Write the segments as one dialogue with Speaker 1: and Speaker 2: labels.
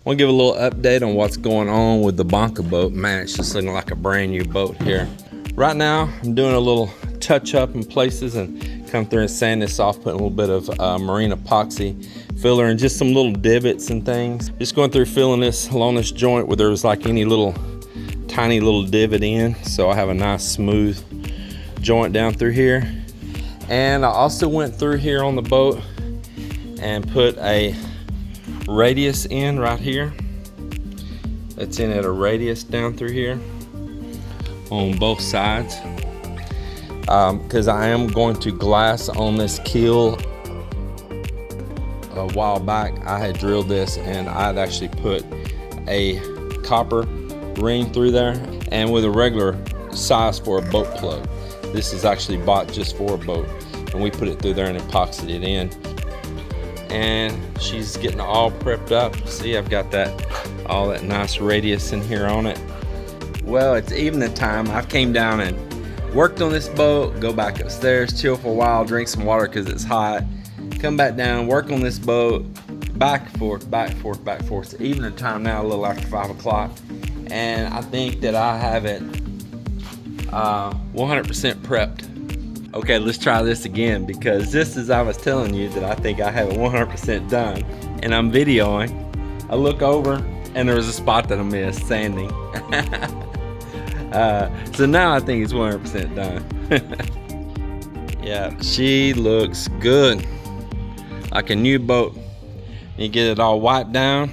Speaker 1: want to give a little update on what's going on with the Bangka boat. Man, it's just looking like a brand new boat here. Right now, I'm doing a little touch up in places and come through and sand this off, putting a little bit of marine epoxy filler and just some little divots and things. Just going through filling this along this joint where there's like any little tiny little divot in, so I have a nice smooth joint down through here. And I also went through here on the boat and put a radius in right here. It's in at a radius down through here on both sides, because I am going to glass on this keel. A while back I had drilled this and I'd actually put a copper ring through there, and with a regular size for a boat plug. This is actually bought just for a boat, and we put it through there and epoxied it in. And she's getting all prepped up. See, I've got all that nice radius in here on it. Well, it's evening time. I came down and worked on this boat, go back upstairs, chill for a while, drink some water because it's hot, come back down, work on this boat, back and forth, back and forth, back and forth. It's evening time now, a little after 5 o'clock, and I think that I have it 100% prepped. Okay, let's try this again, because just as I was telling you that I think I have it 100% done, and I'm videoing, I look over and there was a spot that I missed, sanding. So now I think it's 100% done. Yeah, she looks good. Like a new boat. You get it all wiped down.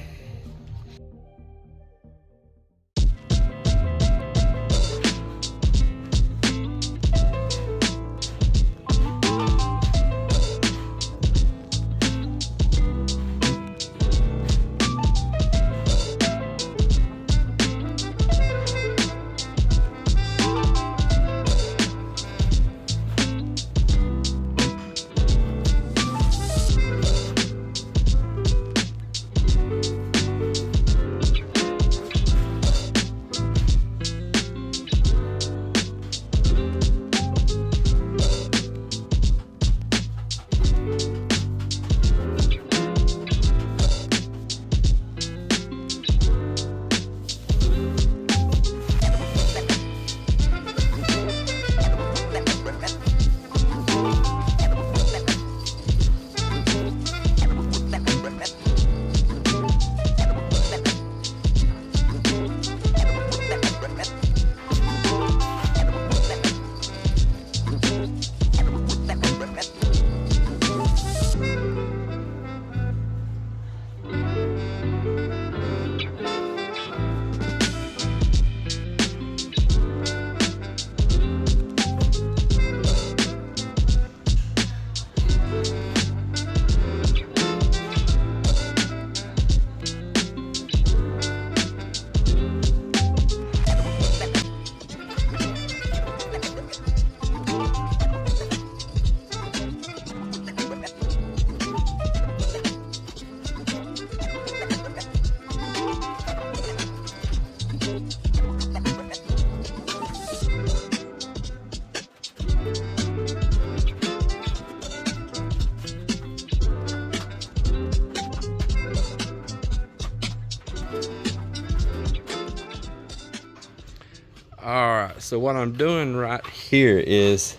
Speaker 1: Alright, so what I'm doing right here is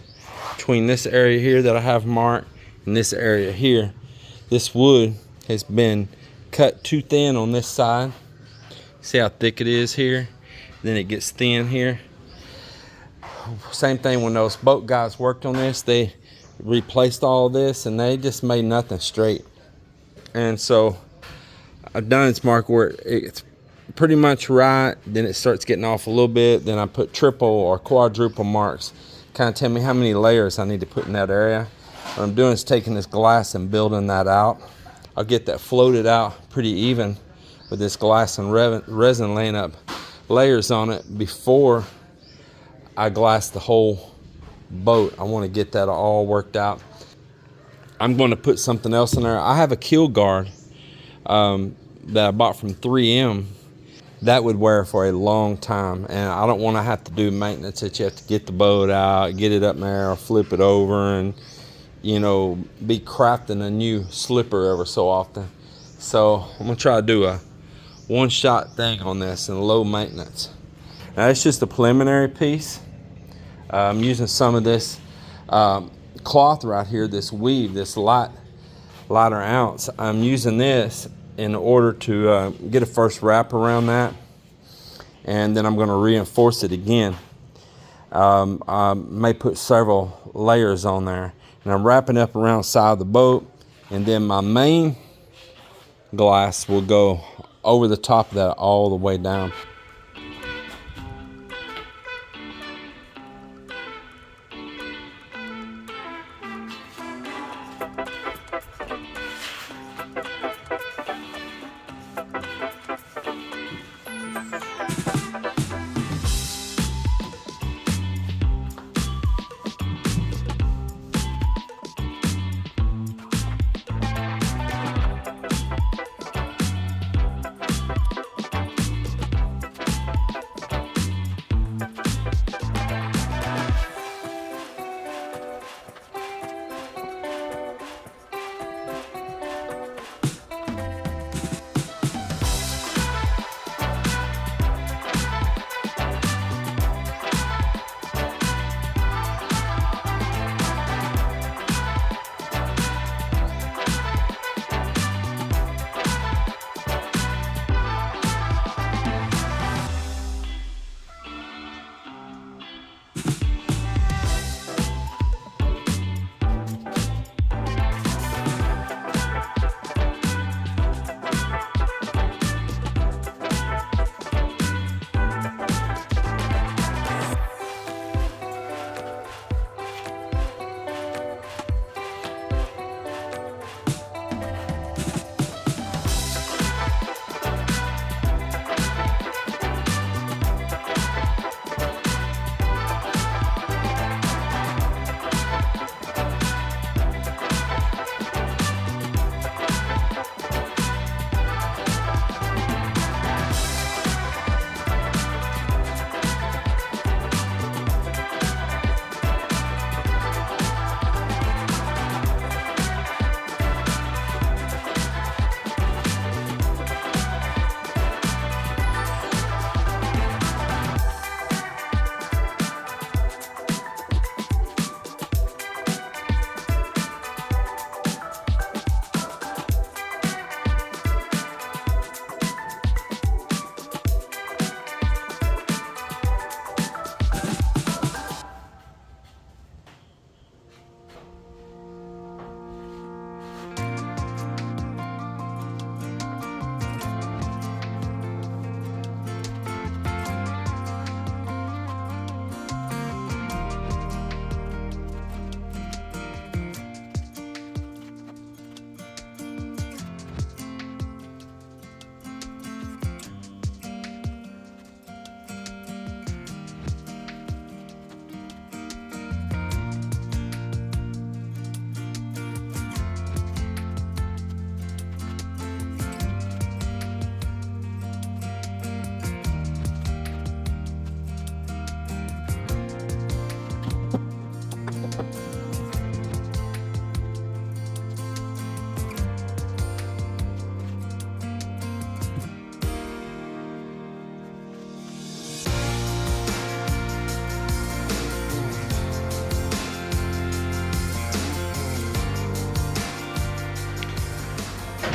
Speaker 1: between this area here that I have marked and this area here, this wood has been cut too thin on this side. See how thick it is here? Then it gets thin here. Same thing when those boat guys worked on this, they replaced all of this and they just made nothing straight. And so I've done this mark where it's pretty much right, then it starts getting off a little bit, then I put triple or quadruple marks, kind of tell me how many layers I need to put in that area. What I'm doing is taking this glass and building that out. I'll get that floated out pretty even with this glass and resin laying up layers on it before I glass the whole boat. I want to get that all worked out. I'm going to put something else in there. I have a keel guard that I bought from 3M that would wear for a long time, and I don't want to have to do maintenance that you have to get the boat out, get it up in there, or flip it over, and you know, be crafting a new slipper ever so often. So I'm gonna try to do a one-shot thing on this and low maintenance. Now it's just a preliminary piece. I'm using some of this cloth right here, this weave, this lighter ounce. I'm using this in order to get a first wrap around that, and then I'm going to reinforce it again. I may put several layers on there, and I'm wrapping up around the side of the boat, and then my main glass will go over the top of that all the way down.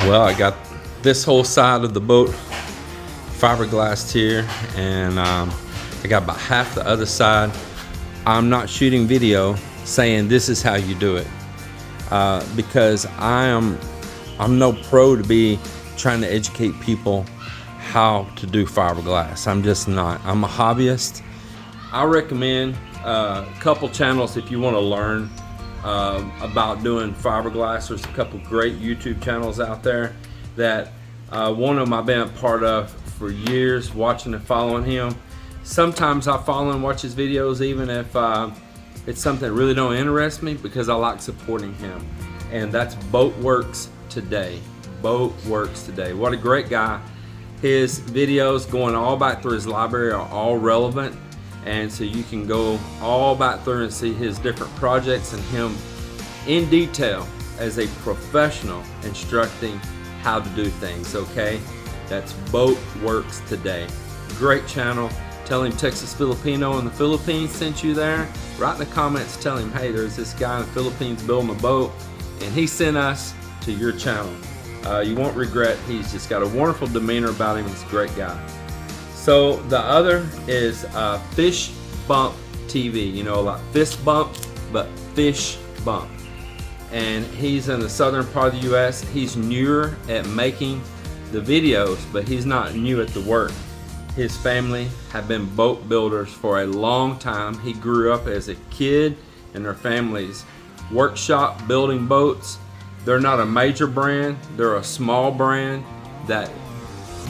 Speaker 1: Well, I got this whole side of the boat fiberglassed here, and I got about half the other side. I'm not shooting video saying this is how you do it, because I'm no pro to be trying to educate people how to do fiberglass. I'm just not. I'm a hobbyist. I recommend a couple channels if you want to learn about doing fiberglass. There's a couple great YouTube channels out there that one of them I've been a part of for years, watching and following him. Sometimes I follow and watch his videos even if it's something that really don't interest me, because I like supporting him. And that's Boatworkstoday. Boatworkstoday. What a great guy. His videos going all back through his library are all relevant, and so you can go all back through and see his different projects and him in detail as a professional instructing how to do things, okay? That's Boatworkstoday. Great channel. Tell him Texas Filipino in the Philippines sent you there. Write in the comments, tell him, hey, there's this guy in the Philippines building a boat, and he sent us to your channel. You won't regret. He's just got a wonderful demeanor about him. He's a great guy. So the other is FishBumpTV. You know, like fist bump, but fish bump. And he's in the southern part of the U.S. He's newer at making the videos, but he's not new at the work. His family have been boat builders for a long time. He grew up as a kid in their family's workshop building boats. They're not a major brand, they're a small brand that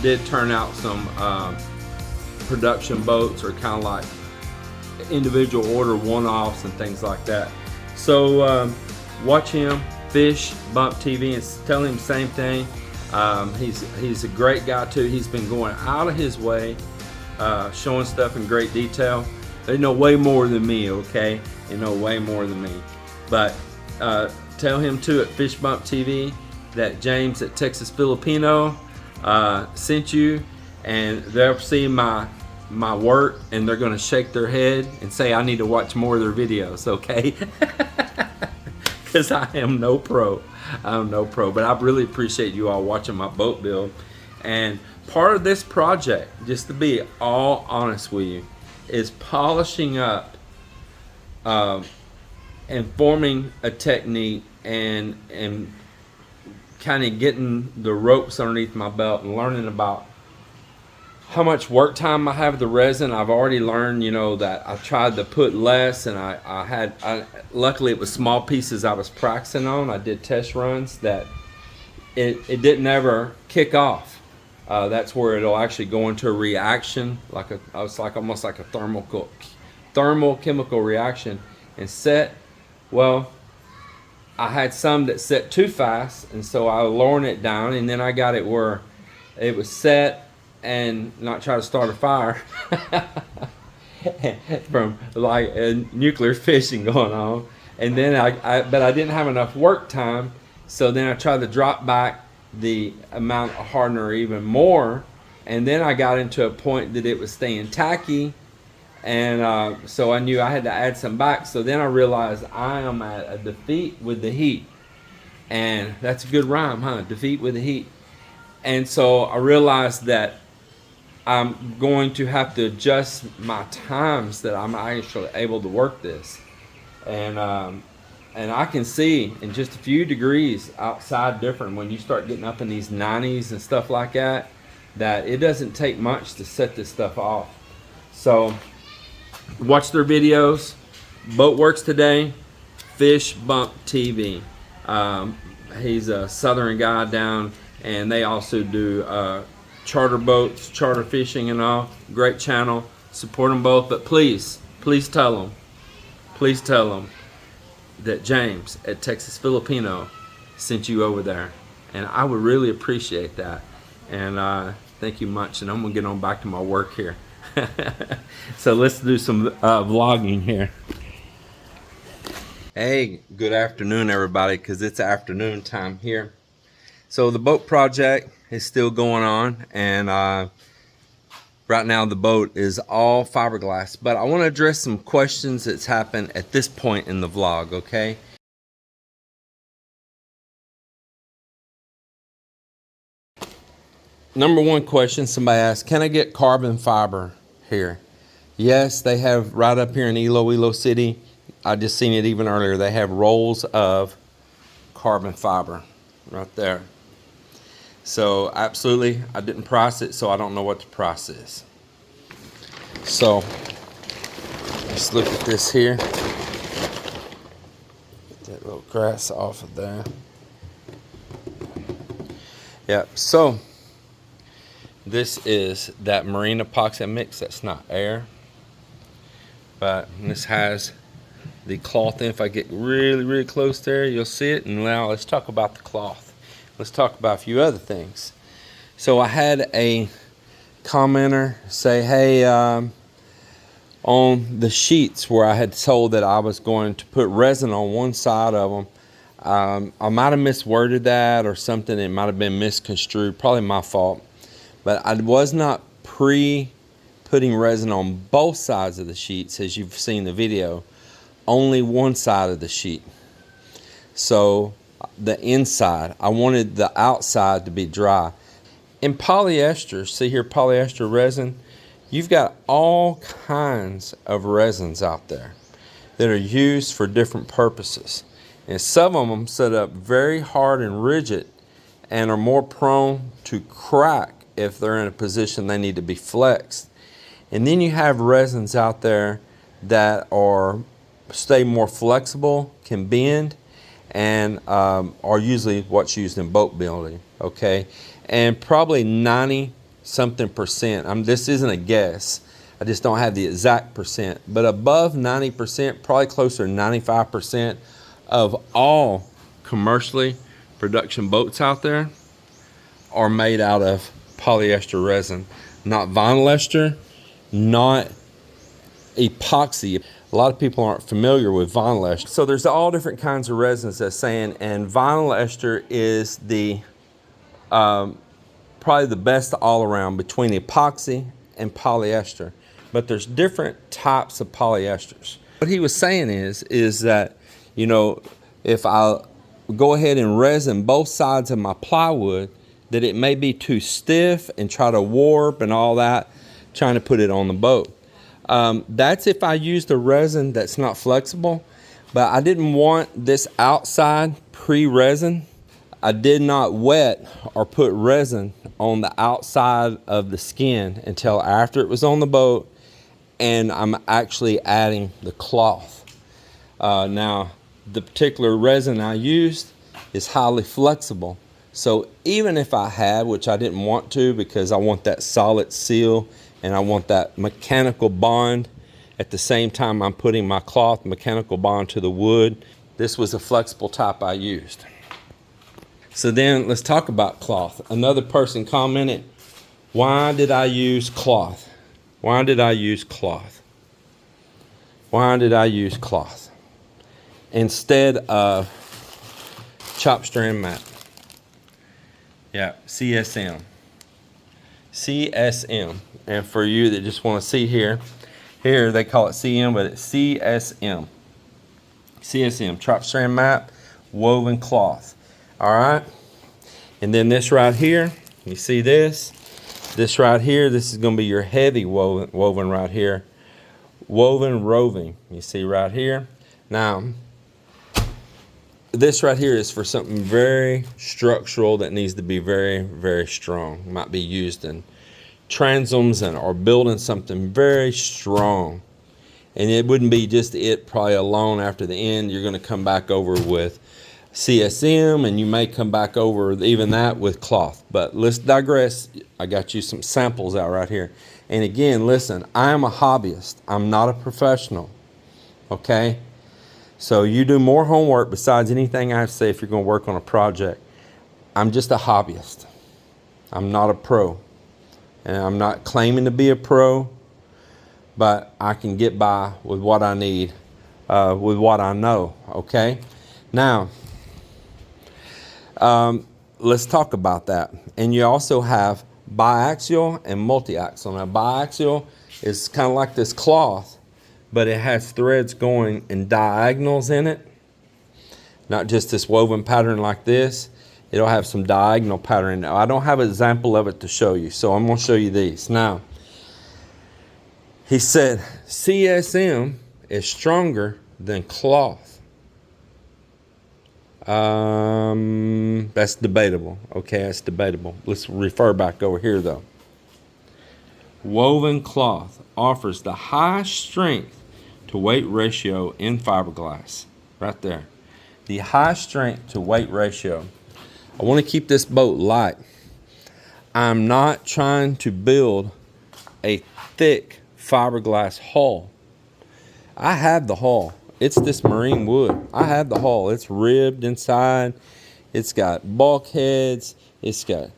Speaker 1: did turn out some production boats, or kind of like individual order one-offs and things like that. So watch him, FishBumpTV, and tell him the same thing. He's a great guy too. He's been going out of his way, showing stuff in great detail. They know way more than me, okay? They know way more than me. But tell him too at FishBumpTV that James at Texas Filipino sent you, and they'll see my work, and they're gonna shake their head and say I need to watch more of their videos, okay? Because I am no pro. I'm no pro, but I really appreciate you all watching my boat build. And part of this project, just to be all honest with you, is polishing up and forming a technique and kind of getting the ropes underneath my belt and learning about how much work time I have with the resin. I've already learned, you know, that I tried to put less, and I luckily it was small pieces I was practicing on. I did test runs that it didn't ever kick off. That's where it'll actually go into a reaction, it's like almost like a thermal chemical reaction, and set. Well, I had some that set too fast, and so I lowered it down, and then I got it where it was set and not try to start a fire from like nuclear fishing going on. And then but I didn't have enough work time, so then I tried to drop back the amount of hardener even more, and then I got into a point that it was staying tacky, and so I knew I had to add some back. So then I realized I am at a defeat with the heat, and that's a good rhyme, huh? Defeat with the heat. And so I realized that I'm going to have to adjust my times that I'm actually able to work this, and I can see in just a few degrees outside different when you start getting up in these 90s and stuff like that, that it doesn't take much to set this stuff off. So watch their videos. Boatworkstoday, FishBumpTV. He's a southern guy down, and they also do charter boats, charter fishing and all. Great channel. Support them both. But please tell them that James at Texas Filipino sent you over there. And I would really appreciate that. And thank you much. And I'm going to get on back to my work here. So let's do some vlogging here. Hey, good afternoon everybody, because it's afternoon time here. So the boat project is still going on, and right now the boat is all fiberglass, but I want to address some questions that's happened at this point in the vlog, okay? Number one question somebody asked, can I get carbon fiber here? Yes, they have right up here in Iloilo City. I just seen it even earlier. They have rolls of carbon fiber right there. So absolutely, I didn't price it, so I don't know what the price is. So let's look at this here. Get that little grass off of there. Yep, so this is that marine epoxy mix. That's not air, but this has the cloth in. If I get really close there, you'll see it. And now let's talk about the cloth. Let's talk about a few other things. So I had a commenter say, hey, on the sheets where I had told that I was going to put resin on one side of them, I might have misworded that or something. It might have been misconstrued, probably my fault. but I was not putting resin on both sides of the sheets, as you've seen the video, only one side of the sheet. So the inside, I wanted the outside to be dry. In polyester, see here, polyester resin, you've got all kinds of resins out there that are used for different purposes. And some of them set up very hard and rigid and are more prone to crack if they're in a position they need to be flexed. And then you have resins out there that stay more flexible, can bend, and are usually what's used in boat building, okay? And probably 90-something%, this isn't a guess, I just don't have the exact percent, but above 90%, probably closer to 95% of all commercially production boats out there are made out of polyester resin, not vinyl ester, not epoxy. A lot of people aren't familiar with vinyl ester. So there's all different kinds of resins that's saying, and vinyl ester is the probably the best all around between epoxy and polyester. But there's different types of polyesters. What he was saying is that, you know, if I go ahead and resin both sides of my plywood, that it may be too stiff and try to warp and all that, trying to put it on the boat. That's if I use the resin that's not flexible, but I didn't want this outside pre-resin. I did not wet or put resin on the outside of the skin until after it was on the boat, and I'm actually adding the cloth. Now, the particular resin I used is highly flexible. So even if I had, which I didn't want to because I want that solid seal and I want that mechanical bond at the same time I'm putting my cloth mechanical bond to the wood, this was a flexible type I used. So then let's talk about cloth. Another person commented, why did I use cloth? Why did I use cloth? Why did I use cloth instead of chop strand mat? Yeah, CSM. CSM. And for you that just want to see here they call it CM, but it's CSM. CSM, chop strand mat, woven cloth. All right. And then this right here, you see this? This right here, this is going to be your heavy woven right here. Woven roving, you see right here. Now, this right here is for something very structural that needs to be very, very strong. It might be used in transoms or building something very strong. And it wouldn't be just it probably alone after the end. You're going to come back over with CSM, and you may come back over even that with cloth. But let's digress. I got you some samples out right here. And again, listen, I am a hobbyist. I'm not a professional. Okay? So you do more homework besides anything I have to say if you're going to work on a project. I'm just a hobbyist. I'm not a pro. And I'm not claiming to be a pro, but I can get by with what I need, with what I know, okay? Now, let's talk about that. And you also have biaxial and multi-axial. Now, biaxial is kind of like this cloth, but it has threads going in diagonals in it. Not just this woven pattern like this. It'll have some diagonal pattern. Now, I don't have an example of it to show you, so I'm going to show you these. Now, he said CSM is stronger than cloth. That's debatable. Okay, that's debatable. Let's refer back over here, though. Woven cloth offers the highest strength to weight ratio in fiberglass. Right there. The high strength to weight ratio. I want to keep this boat light. I'm not trying to build a thick fiberglass hull. I have the hull. It's this marine wood. I have the hull. It's ribbed inside. It's got bulkheads. It's got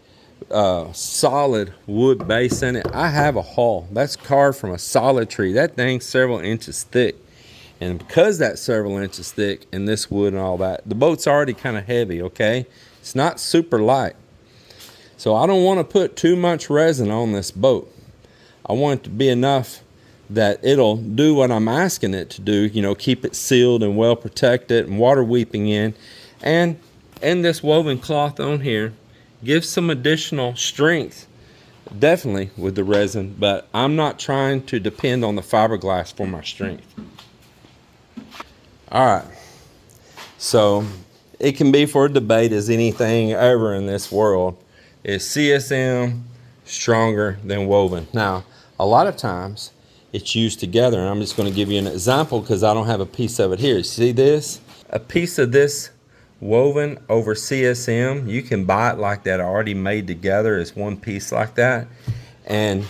Speaker 1: solid wood base in it. I have a hull. That's carved from a solid tree. That thing's several inches thick. And because that's several inches thick and this wood and all that, the boat's already kind of heavy, okay? It's not super light. So I don't want to put too much resin on this boat. I want it to be enough that it'll do what I'm asking it to do, you know, keep it sealed and well protected and water weeping in. And this woven cloth on here gives some additional strength, definitely with the resin, but I'm not trying to depend on the fiberglass for my strength. All right, so it can be for debate as anything ever in this world. Is CSM stronger than woven? Now, a lot of times it's used together, and I'm just going to give you an example because I don't have a piece of it here. See this? A piece of this woven over CSM, you can buy it like that already made together as one piece like that, and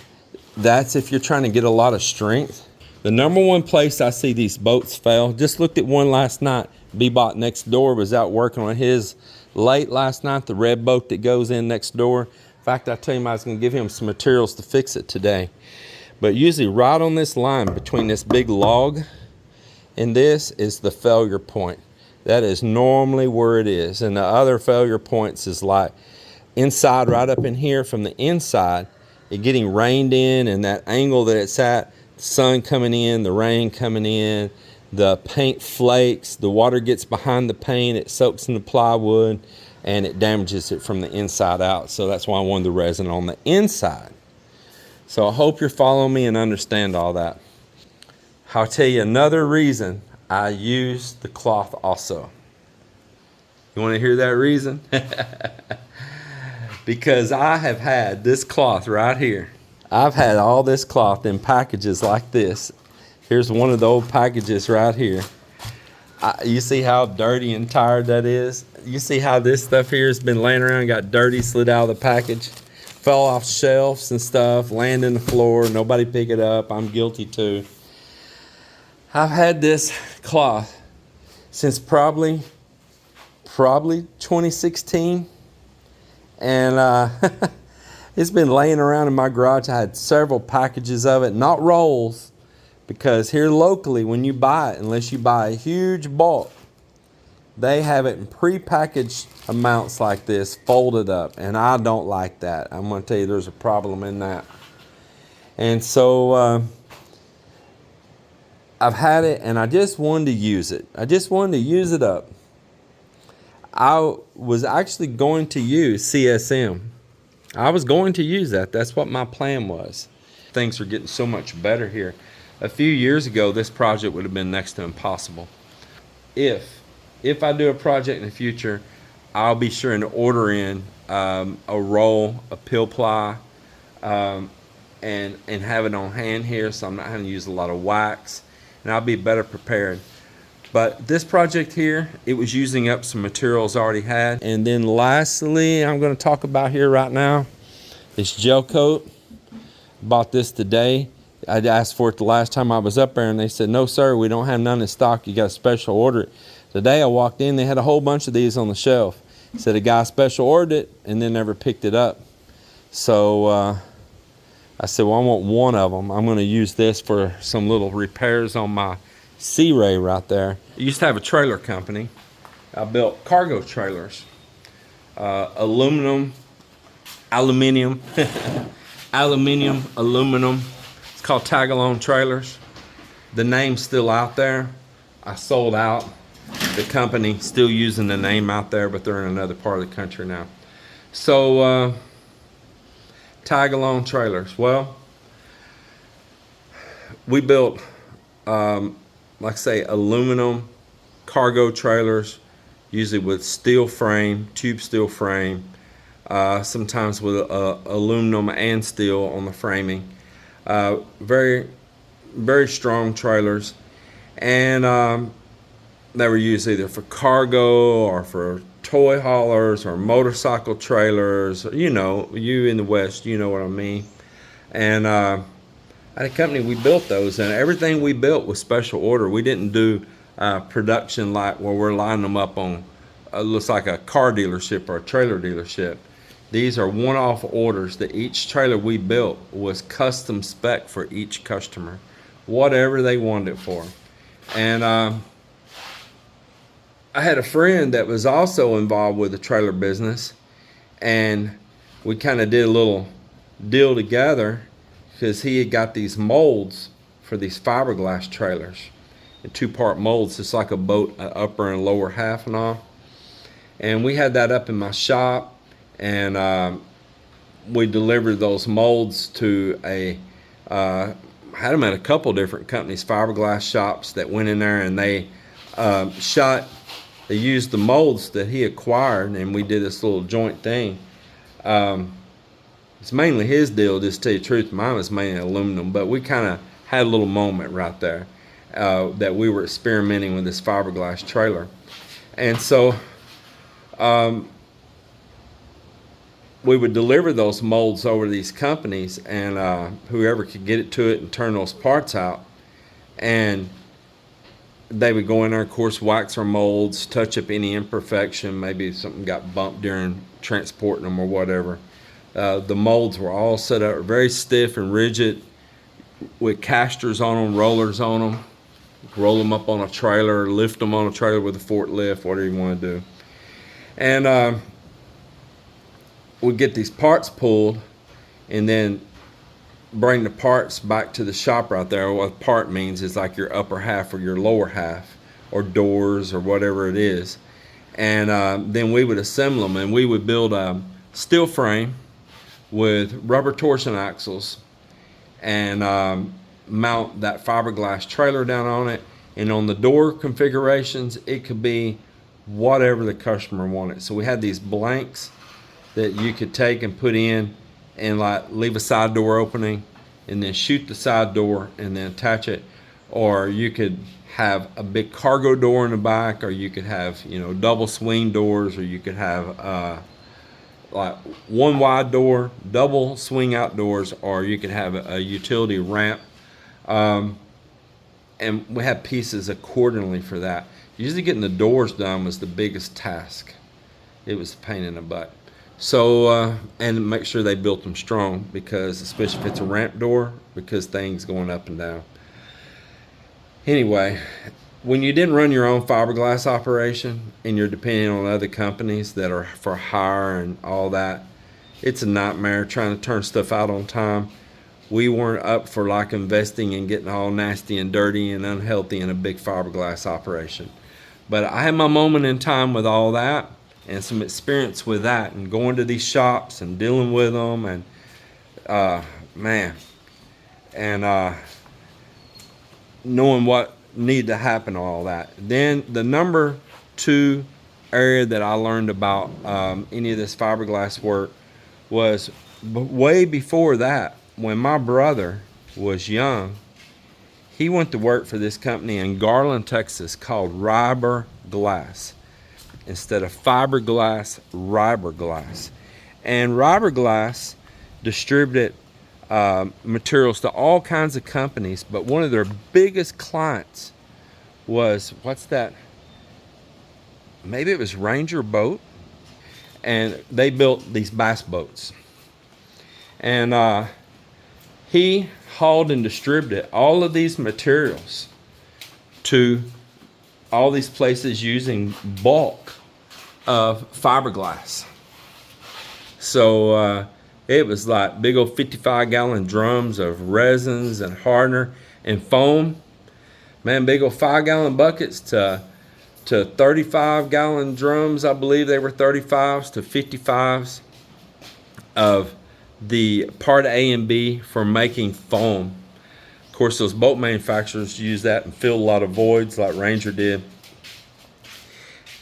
Speaker 1: that's if you're trying to get a lot of strength. The number one place I see these boats fail, just looked at one last night. Bebop next door was out working on his late last night, the red boat that goes in next door. In fact, I tell him I was going to give him some materials to fix it today. But usually right on this line between this big log and this is the failure point. That is normally where it is. And the other failure points is like inside, right up in here from the inside, it getting rained in, and that angle that it's at, the sun coming in, the rain coming in, the paint flakes, the water gets behind the paint, it soaks in the plywood, and it damages it from the inside out. So that's why I wanted the resin on the inside. So I hope you're following me and understand all that. I'll tell you another reason I use the cloth also. You want to hear that reason? Because I have had this cloth right here. I've had all this cloth in packages like this. Here's one of the old packages right here. You see how dirty and tired that is? You see how this stuff here has been laying around, got dirty, slid out of the package, fell off shelves and stuff, landed on the floor, nobody pick it up. I'm guilty too. I've had this cloth since probably 2016, and it's been laying around in my garage. I had several packages of it, not rolls, because here locally when you buy it, unless you buy a huge bulk, they have it in pre-packaged amounts like this, folded up, and I don't like that. I'm going to tell you there's a problem in that. And so I've had it, and I just wanted to use it. I just wanted to use it up. I was actually going to use CSM. I was going to use that. That's what my plan was. Things are getting so much better here. A few years ago, this project would have been next to impossible. If I do a project in the future, I'll be sure to order in a roll, a pill ply, and have it on hand here, so I'm not having to use a lot of wax, and I'll be better prepared. But this project here, it was using up some materials I already had. And then lastly, I'm going to talk about here right now, this gel coat. Bought this today. I asked for it the last time I was up there, and they said, no sir, we don't have none in stock, you got a special order. Today I walked in, they had a whole bunch of these on the shelf. Said a guy special ordered it and then never picked it up. So I said, well, I want one of them. I'm going to use this for some little repairs on my Sea Ray right there. I used to have a trailer company. I built cargo trailers, aluminum, aluminum. It's called tag-along trailers. The name's still out there. I sold out. The company still using the name out there, but they're in another part of the country now. So tag-along trailers. Well, we built like I say, aluminum cargo trailers, usually with steel frame, tube steel frame, sometimes with aluminum and steel on the framing. Very, very strong trailers, and they were used either for cargo or for toy haulers or motorcycle trailers. You know, you in the West, you know what I mean. And at a company, we built those, and everything we built was special order. We didn't do production like where we're lining them up on looks like a car dealership or a trailer dealership. These are one-off orders that each trailer we built was custom spec for each customer, whatever they wanted it for. And I had a friend that was also involved with the trailer business, and we kind of did a little deal together because he had got these molds for these fiberglass trailers, in 2-part molds, just like a boat, upper and lower half and all. And we had that up in my shop, and we delivered those molds to had them at a couple different companies, fiberglass shops that went in there, and they used the molds that he acquired, and we did this little joint thing. It's mainly his deal, just to tell you the truth. Mine was mainly aluminum, but we kind of had a little moment right there that we were experimenting with this fiberglass trailer. And so we would deliver those molds over to these companies, and whoever could get it to it and turn those parts out, and they would go in there, of course, wax our molds, touch up any imperfection, maybe something got bumped during transporting them or whatever. The molds were all set up very stiff and rigid with casters on them, rollers on them. Roll them up on a trailer, lift them on a trailer with a forklift, whatever you want to do. And we'd get these parts pulled and then bring the parts back to the shop right there. What part means is like your upper half or your lower half, or doors or whatever it is. And then we would assemble them, and we would build a steel frame with rubber torsion axles and mount that fiberglass trailer down on it. And on the door configurations, it could be whatever the customer wanted. So we had these blanks that you could take and put in, and like leave a side door opening and then shoot the side door and then attach it. Or you could have a big cargo door in the back, or you could have, you know, double swing doors, or you could have like one wide door, double swing outdoors, or you could have a utility ramp. And we had pieces accordingly for that. Usually getting the doors done was the biggest task. It was a pain in the butt. So, and make sure they built them strong, because especially if it's a ramp door, because things going up and down. Anyway, when you didn't run your own fiberglass operation and you're depending on other companies that are for hire and all that, it's a nightmare trying to turn stuff out on time. We weren't up for like investing and getting all nasty and dirty and unhealthy in a big fiberglass operation. But I had my moment in time with all that, and some experience with that, and going to these shops and dealing with them, and man, and knowing what needed to happen, all that. Then the number 2 area that I learned about any of this fiberglass work was way before that. When my brother was young, he went to work for this company in Garland, Texas, called Fiberglass. Instead of fiberglass, Fiberglass. And Fiberglass distributed materials to all kinds of companies, but one of their biggest clients was, what's that? Maybe it was Ranger Boat, and they built these bass boats. And he hauled and distributed all of these materials to all these places using bulk of fiberglass. So it was like big old 55-gallon drums of resins and hardener and foam. Man, big old 5-gallon buckets to 35-gallon drums. I believe they were 35s to 55s of the part A and B for making foam. Of course, those boat manufacturers use that and fill a lot of voids like Ranger did.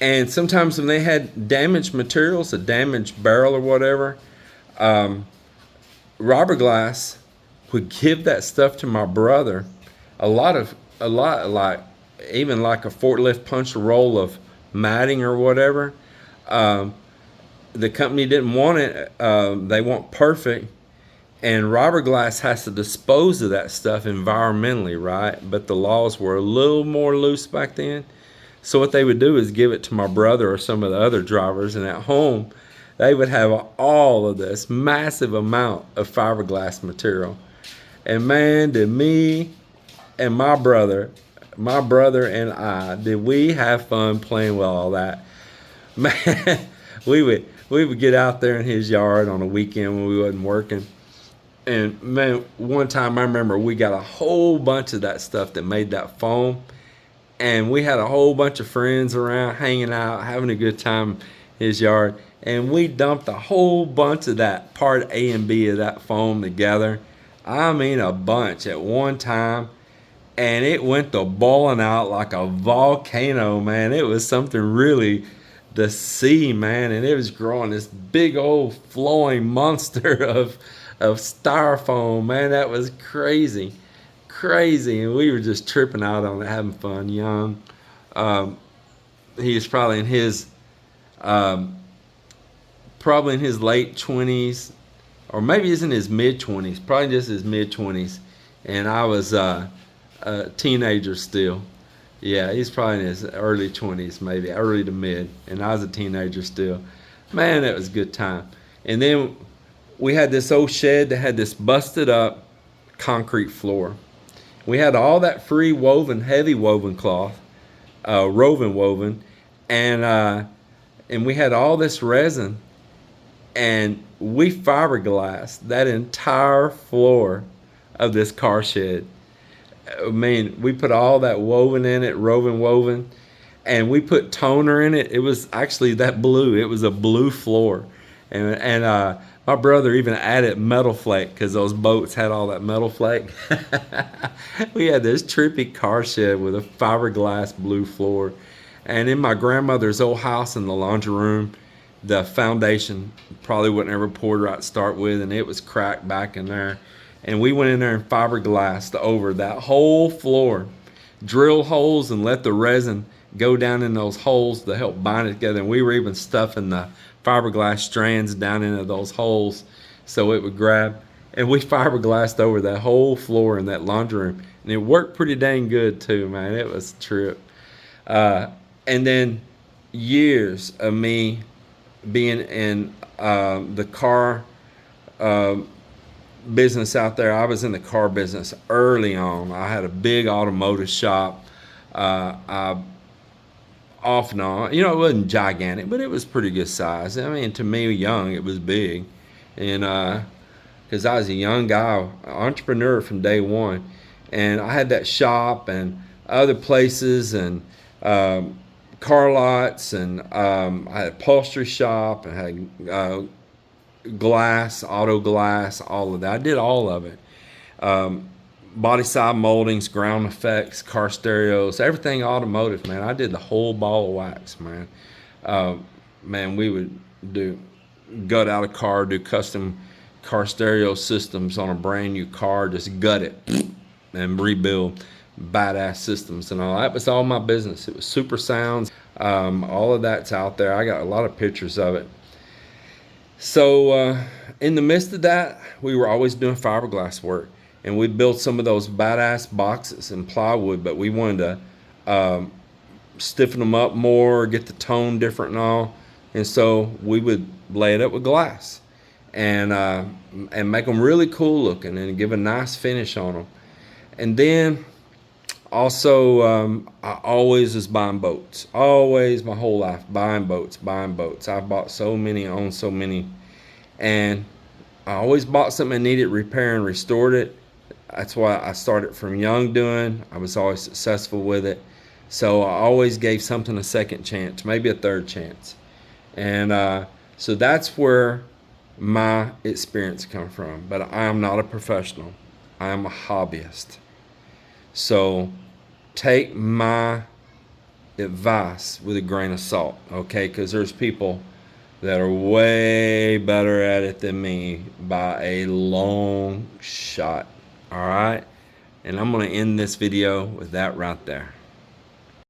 Speaker 1: And sometimes when they had damaged materials, a damaged barrel or whatever, Fiberglass would give that stuff to my brother. A lot like, even like a forklift punch a roll of matting or whatever. The company didn't want it. They want perfect. And Fiberglass has to dispose of that stuff environmentally, right? But the laws were a little more loose back then. So what they would do is give it to my brother or some of the other drivers, and at home they would have all of this massive amount of fiberglass material. And man, did me and my brother and I, did we have fun playing with all that. Man, we we would get out there in his yard on a weekend when we wasn't working. And man, one time I remember we got a whole bunch of that stuff that made that foam. And we had a whole bunch of friends around hanging out, having a good time in his yard. And we dumped a whole bunch of that part A and B of that foam together. I mean a bunch at one time. And it went to boiling out like a volcano, man. It was something really to see, man. And it was growing this big old flowing monster of styrofoam, man. That was crazy. Crazy. And we were just tripping out on it, having fun, young. He was probably in his late 20s, or maybe he's in his mid 20s, probably just his mid 20s. And I was a teenager still. Yeah, he's probably in his early 20s, maybe early to mid, and I was a teenager still. Man, that was a good time. And then we had this old shed that had this busted up concrete floor. We had all that free woven, heavy woven cloth, woven, and we had all this resin, and we fiberglassed that entire floor of this car shed. I mean, we put all that woven in it, woven, and we put toner in it. It was actually that blue. It was a blue floor, and my brother even added metal flake because those boats had all that metal flake. We had this trippy car shed with a fiberglass blue floor. And in my grandmother's old house in the laundry room, the foundation probably wouldn't ever poured right to start with, and it was cracked back in there. And we went in there and fiberglassed over that whole floor, drilled holes and let the resin go down in those holes to help bind it together. And we were even stuffing the fiberglass strands down into those holes so it would grab. And we fiberglassed over that whole floor in that laundry room. And it worked pretty dang good too, man. It was a trip. And then years of me being in the car business out there. I was in the car business early on. I had a big automotive shop. Off and on, it wasn't gigantic, but it was pretty good size. I mean, to me, young, it was big. And because I was a young guy, entrepreneur from day one. And I had that shop and other places and car lots, and I had a upholstery shop and had glass, auto glass, all of that. I did all of it. Body side moldings, ground effects, car stereos, everything automotive, man. I did the whole ball of wax, man. Man, we would gut out a car, do custom car stereo systems on a brand new car, just gut it and rebuild badass systems and all. That was all my business. It was super sounds. All of that's out there. I got a lot of pictures of it. So in the midst of that, we were always doing fiberglass work. And we built some of those badass boxes in plywood, but we wanted to stiffen them up more, get the tone different and all. And so we would lay it up with glass and make them really cool looking and give a nice finish on them. And then also, I always was buying boats. Always, my whole life, buying boats. I've bought so many, owned so many. And I always bought something that needed repair and restored it. That's why I started from young doing. I was always successful with it. So I always gave something a second chance, maybe a third chance. And so that's where my experience come from. But I am not a professional. I am a hobbyist. So take my advice with a grain of salt, okay? Because there's people that are way better at it than me by a long shot. All right, and I'm going to end this video with that right there.